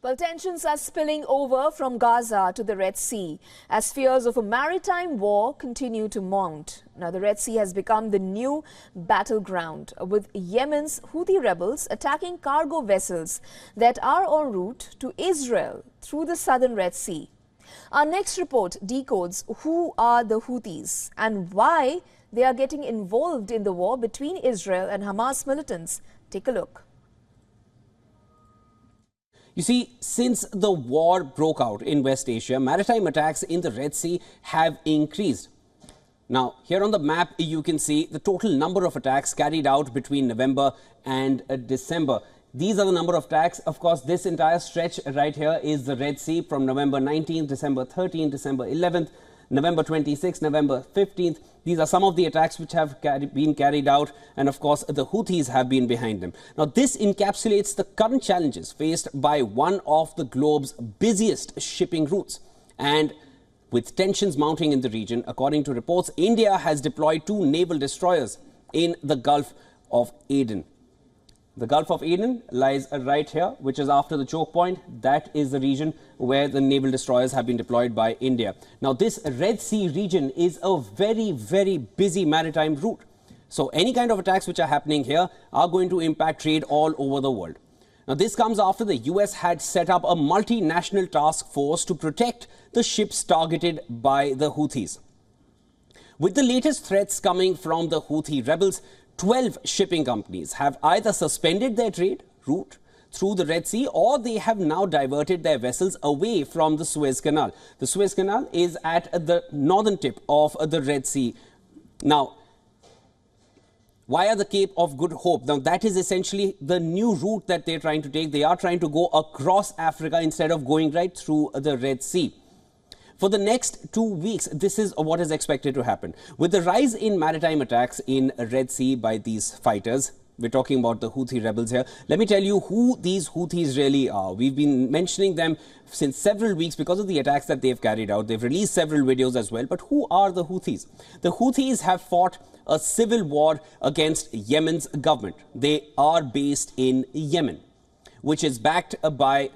Well, tensions are spilling over from Gaza to the Red Sea as fears of a maritime war continue to mount. Now, the Red Sea has become the new battleground, with Yemen's Houthi rebels attacking cargo vessels that are en route to Israel through the southern Red Sea. Our next report decodes who are the Houthis and why they are getting involved in the war between Israel and Hamas militants. Take a look. You see, since the war broke out in West Asia, maritime attacks in the Red Sea have increased. Now, here on the map, you can see the total number of attacks carried out between November and December. These are the number of attacks. Of course, this entire stretch right here is the Red Sea from November 19th, December 13th, December 11th, November 26th, November 15th. These are some of the attacks which have been carried out, and of course the Houthis have been behind them. Now, this encapsulates the current challenges faced by one of the globe's busiest shipping routes. And with tensions mounting in the region, according to reports, India has deployed 2 naval destroyers in the Gulf of Aden. The Gulf of Aden lies right here, which is after the choke point. That is the region where the naval destroyers have been deployed by India. Now, this Red Sea region is a very, very busy maritime route. So any kind of attacks which are happening here are going to impact trade all over the world. Now, this comes after the US had set up a multinational task force to protect the ships targeted by the Houthis. With the latest threats coming from the Houthi rebels, 12 shipping companies have either suspended their trade route through the Red Sea, or they have now diverted their vessels away from the Suez Canal. The Suez Canal is at the northern tip of the Red Sea. Now, via the Cape of Good Hope. Now, that is essentially the new route that they're trying to take. They are trying to go across Africa instead of going right through the Red Sea. For the next 2 weeks, this is what is expected to happen. With the rise in maritime attacks in Red Sea by these fighters, we're talking about the Houthi rebels here. Let me tell you who these Houthis really are. We've been mentioning them since several weeks because of the attacks that they've carried out. They've released several videos as well. But who are the Houthis? The Houthis have fought a civil war against Yemen's government. They are based in Yemen, which is backed by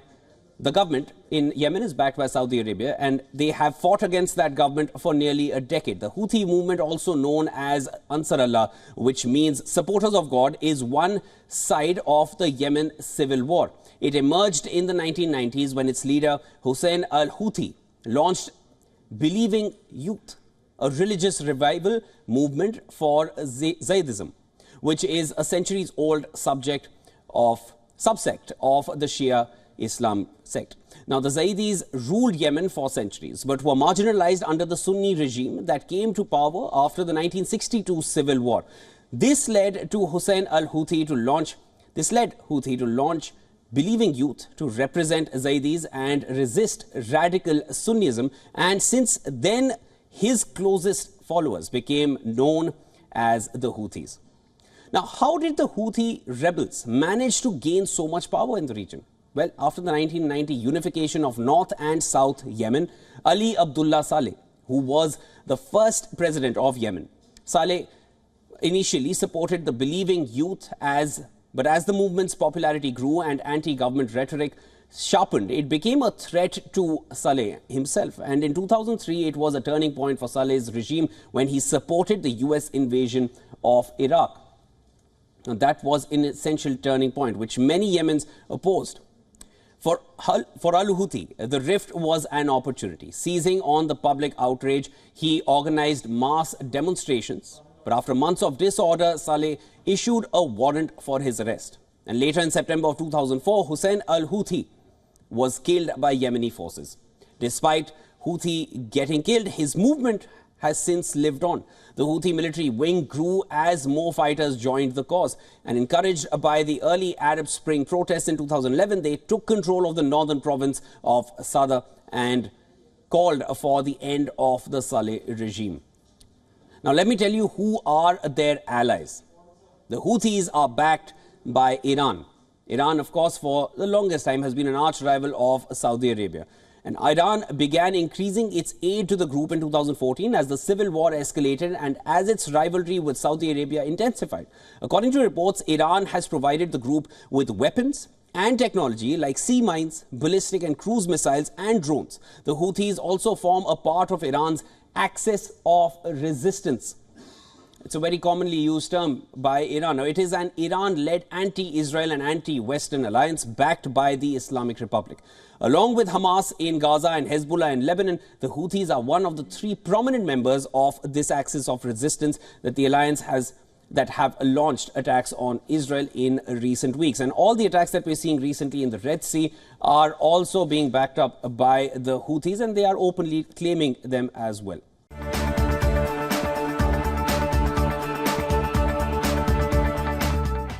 the government in Yemen is backed by Saudi Arabia, and they have fought against that government for nearly a decade. The Houthi movement, also known as Ansar Allah, which means supporters of God, is one side of the Yemen civil war. It emerged in the 1990s when its leader, Hussein al-Houthi, launched Believing Youth, a religious revival movement for Zaydism, which is a centuries-old subsect of the Shia Islam sect. Now, the Zaydis ruled Yemen for centuries, but were marginalized under the Sunni regime that came to power after the 1962 civil war. This led to Hussein al-Houthi to launch Believing Youth to represent Zaydis and resist radical Sunnism. And since then, his closest followers became known as the Houthis. Now, how did the Houthi rebels manage to gain so much power in the region? Well, after the 1990 unification of North and South Yemen, Ali Abdullah Saleh, who was the first president of Yemen, Saleh initially supported the Believing Youth, but as the movement's popularity grew and anti-government rhetoric sharpened, it became a threat to Saleh himself. And in 2003, it was a turning point for Saleh's regime when he supported the US invasion of Iraq. Now, that was an essential turning point, which many Yemens opposed. For al-Houthi, the rift was an opportunity. Seizing on the public outrage, he organized mass demonstrations. But after months of disorder, Saleh issued a warrant for his arrest. And later in September of 2004, Hussein al-Houthi was killed by Yemeni forces. Despite Houthi getting killed, his movement has since lived on. The Houthi military wing grew as more fighters joined the cause. And encouraged by the early Arab Spring protests in 2011, they took control of the northern province of Sada and called for the end of the Saleh regime. Now, let me tell you who are their allies. The Houthis are backed by Iran. Iran, of course, for the longest time has been an arch rival of Saudi Arabia. And Iran began increasing its aid to the group in 2014 as the civil war escalated and as its rivalry with Saudi Arabia intensified. According to reports, Iran has provided the group with weapons and technology like sea mines, ballistic and cruise missiles and drones. The Houthis also form a part of Iran's axis of resistance. It's a very commonly used term by Iran. Now, it is an Iran-led anti-Israel and anti-Western alliance backed by the Islamic Republic. Along with Hamas in Gaza and Hezbollah in Lebanon, the Houthis are one of the three prominent members of this axis of resistance that the alliance has that have launched attacks on Israel in recent weeks. And all the attacks that we're seeing recently in the Red Sea are also being backed up by the Houthis, and they are openly claiming them as well.